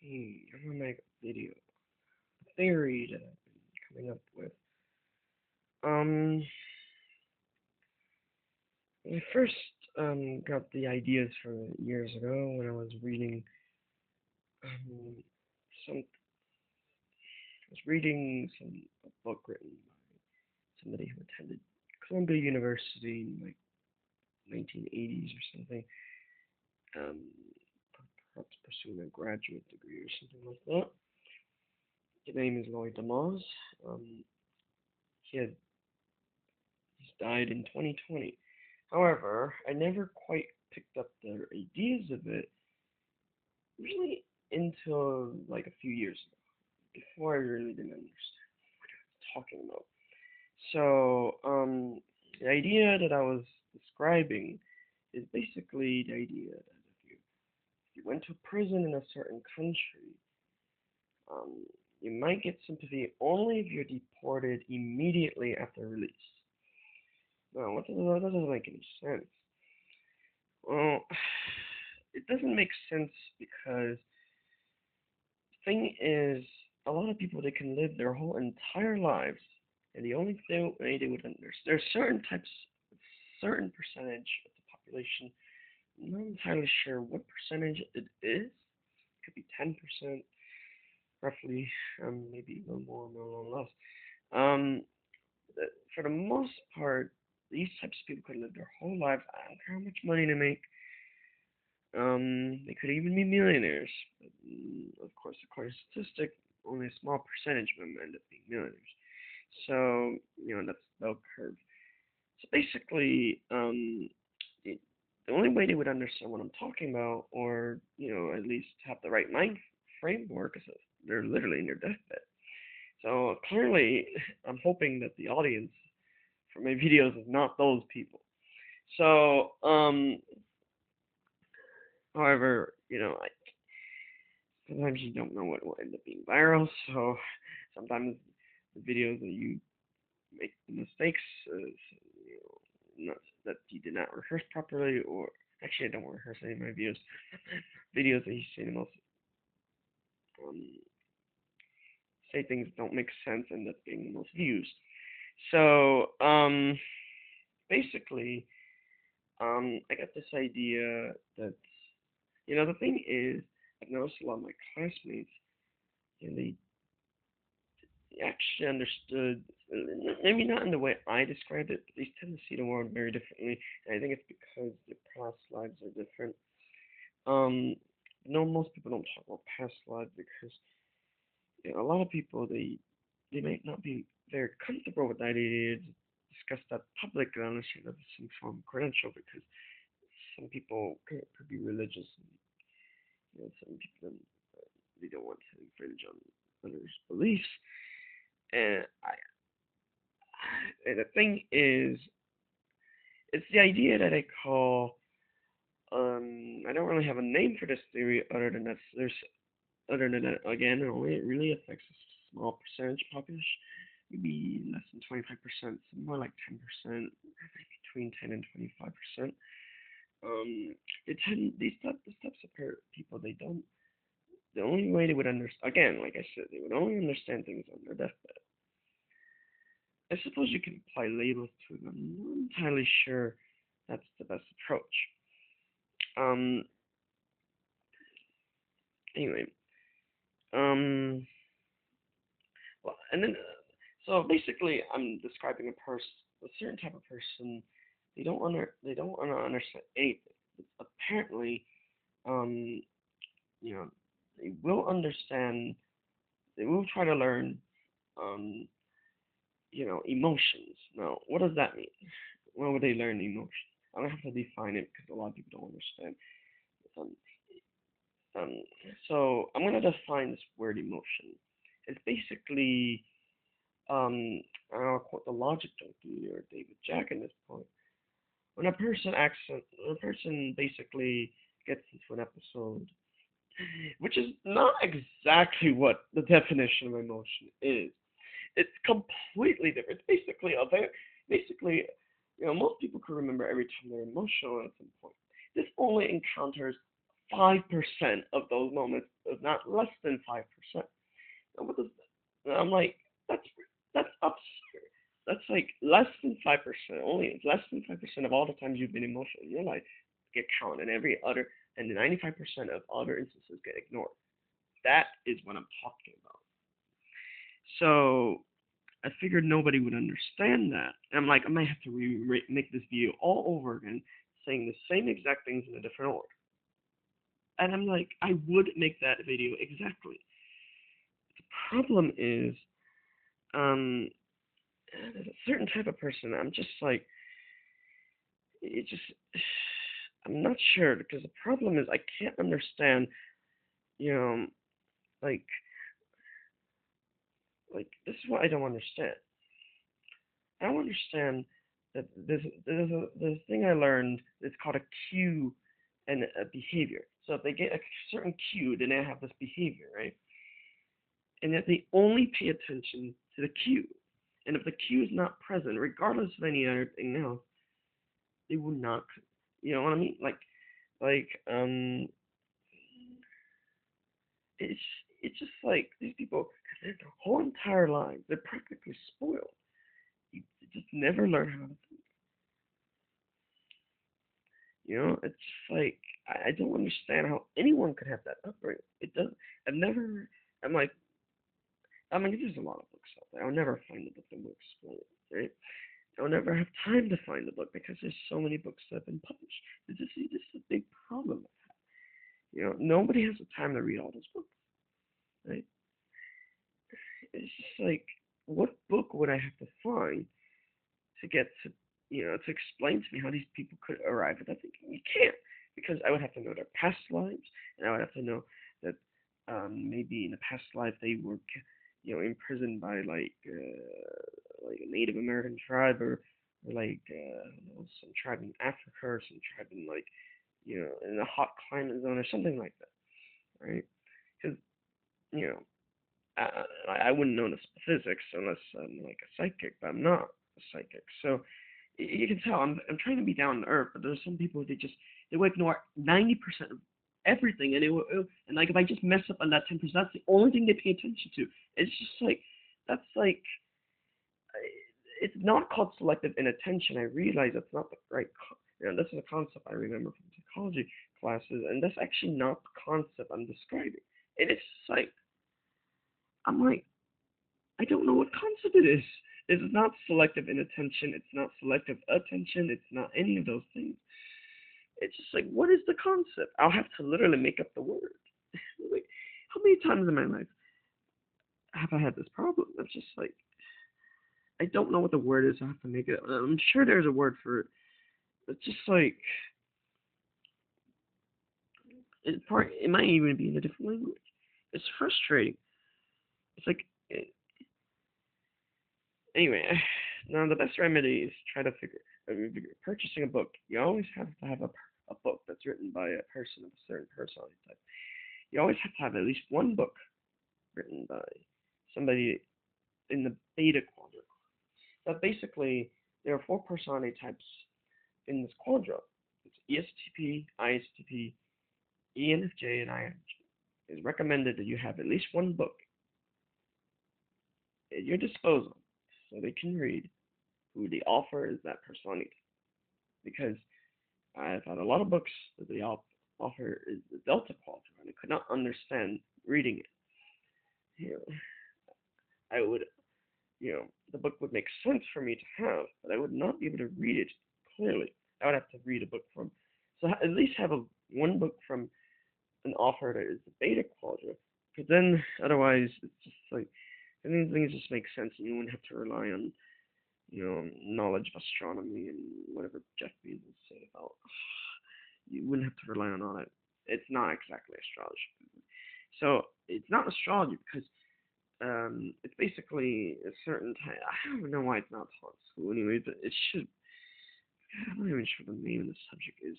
I'm gonna make a video. A theory that I've been coming up with. Um, I first got the ideas from it years ago when I was reading um some some a book written by somebody who attended Columbia University in like 1980s or something. Um, perhaps pursuing a graduate degree or something like that. His name is Lloyd DeMoss. Um, he had he's died in 2020. However, I never quite picked up the ideas of it really until like a few years ago, before I really didn't understand what I was talking about. So, the idea that I was describing is basically the idea that if you went to prison in a certain country, um, you might get sympathy only if you're deported immediately after release. Now, that doesn't make any sense. Well, it doesn't make sense because the thing is, a lot of people they can live their whole entire lives, and the only thing they would understand there's certain percentage of the population. I'm not entirely sure what percentage it is. It could be 10%, roughly, maybe a little more, a little less. Um, for the most part, these types of people could live their whole lives. I don't care how much money they make. They could even be millionaires. But, of course, according to statistics, only a small percentage of them end up being millionaires. So, that's the bell curve. So basically, the only way they would understand what I'm talking about, or, at least have the right mind framework, is that they're literally in their deathbed. So clearly, I'm hoping that the audience for my videos is not those people. So, however, sometimes you don't know what will end up being viral. So sometimes the videos that you make the mistakes, not, that you did not rehearse properly, or actually I don't rehearse any of my videos. Videos that you say the most um, say things that don't make sense end up being the most views. So basically, I got this idea that the thing is, I've noticed a lot of my classmates, they actually understood, maybe not in the way I described it, but they tend to see the world very differently. And I think it's because their past lives are different. Um, no, most people don't talk about past lives because a lot of people they might not be very comfortable with the idea to discuss that publicly unless you have some form of credential because some people could be religious and some people they don't want to infringe on others' beliefs. And and the thing is, it's the idea that I call I don't really have a name for this theory other than that again it only really affects a small percentage population, maybe less than 25%, more like 10%, between 10 and 25%. These types of people they don't the only way they would understand again, like I said, they would only understand things on their deathbed. I suppose you can apply labels to them. I'm not entirely sure that's the best approach. Um. Anyway. Um. Well, and then so basically, I'm describing a certain type of person. They don't want to understand anything. But apparently, um, you know, they will understand. They will try to learn, um, emotions. Now, what does that mean? When would they learn emotions? I don't have to define it because a lot of people don't understand. Um, um, so I'm gonna define this word emotion. It's basically, I'll quote the Logic Junkie or David Jack in this point. When a person basically gets into an episode, which is not exactly what the definition of emotion is. It's completely different. It's basically, most people can remember every time they're emotional at some point. This only encounters 5% of those moments, not less than 5%. And what does and I'm like, that's that's absurd. That's like less than 5%. Only less than 5% of all the times you've been emotional in your life get counted, and every other and the 95% of other instances get ignored. That is what I'm talking about. So I figured nobody would understand that. And I'm like, I might have to make this video all over again, saying the same exact things in a different order. And I'm like, I would make that video exactly. The problem is, um, there's a certain type of person. I'm just like, it just, I'm not sure because the problem is I can't understand, you know, like, this is what I don't understand. I don't understand that there's a thing I learned. It's called a cue and a behavior. So if they get a certain cue, then they have this behavior, right? And yet they only pay attention to the cue. And if the cue is not present, regardless of any other thing else, they will not. You know what I mean? Like it's it's just like these people, their whole entire lives, they're practically spoiled. You just never learn how to. You know, it's just like I don't understand how anyone could have that upbringing. It doesn't. I've never. I'm like, I mean, there's a lot of books out there. I'll never find a book that will explain it, right? I'll never have time to find a book because there's so many books that have been published. This is a big problem. You know, nobody has the time to read all those books, right? It's just like, what book would I have to find to get to, to explain to me how these people could arrive at that thinking? You can't, because I would have to know their past lives, and I would have to know that maybe in a past life they were, imprisoned by like a Native American tribe, or like some tribe in Africa, or some tribe in like, in a hot climate zone or something like that, right? Because you know, I wouldn't know the physics unless I'm like a psychic, but I'm not a psychic. So you can tell I'm trying to be down to earth, but there's some people they will ignore 90% of everything, and and like if I just mess up on that 10%, that's the only thing they pay attention to. It's just like that's like it's not called selective inattention. I realize that's not the right. This is a concept I remember from psychology classes, and that's actually not the concept I'm describing. And it's like I'm like I don't know what concept it is. It's not selective inattention. It's not selective attention. It's not any of those things. It's just like, what is the concept? I'll have to literally make up the word. Like, how many times in my life have I had this problem? It's just like, I don't know what the word is. I have to make it up. I'm sure there's a word for it. It's just like, it might even be in a different language. It's frustrating. It's like, anyway, now the best remedy is try to figure. Purchasing a book, you always have to have a book that's written by a person of a certain personality type. You always have to have at least one book written by somebody in the beta quadrant. But basically, there are four personality types in this quadrant. It's ESTP, ISTP, ENFJ, and INFJ. It's recommended that you have at least one book at your disposal so they can read who the author is that personality. Because I've had a lot of books that the author is the Delta quadrant, and I could not understand reading it. You know, I would, the book would make sense for me to have, but I would not be able to read it clearly. I would have to read a book from, so at least have one book from an author that is the beta quadrant, because then otherwise it's just like, I think things just make sense, and you wouldn't have to rely on, knowledge of astronomy and whatever Jeff Bezos said about. You wouldn't have to rely on all that. It's not exactly astrology. So it's not astrology because it's basically a certain type. I don't know why it's not taught in school anyway, but it should. I'm not even sure what the name of the subject is.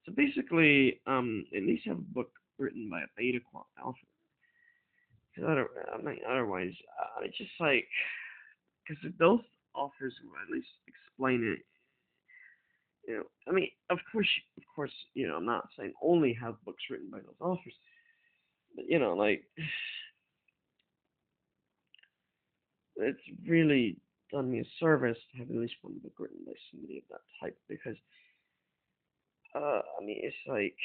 So basically, at least have a book written by a beta quant alpha. Because otherwise, it's just like because those authors who at least explain it, I mean, of course, I'm not saying only have books written by those authors, but like it's really done me a service to have at least one book written by somebody of that type because, I mean, it's like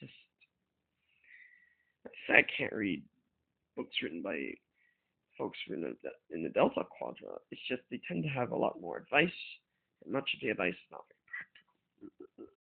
just I can't read books written by folks in the Delta Quadrant. It's just they tend to have a lot more advice, and much of the advice is not very practical.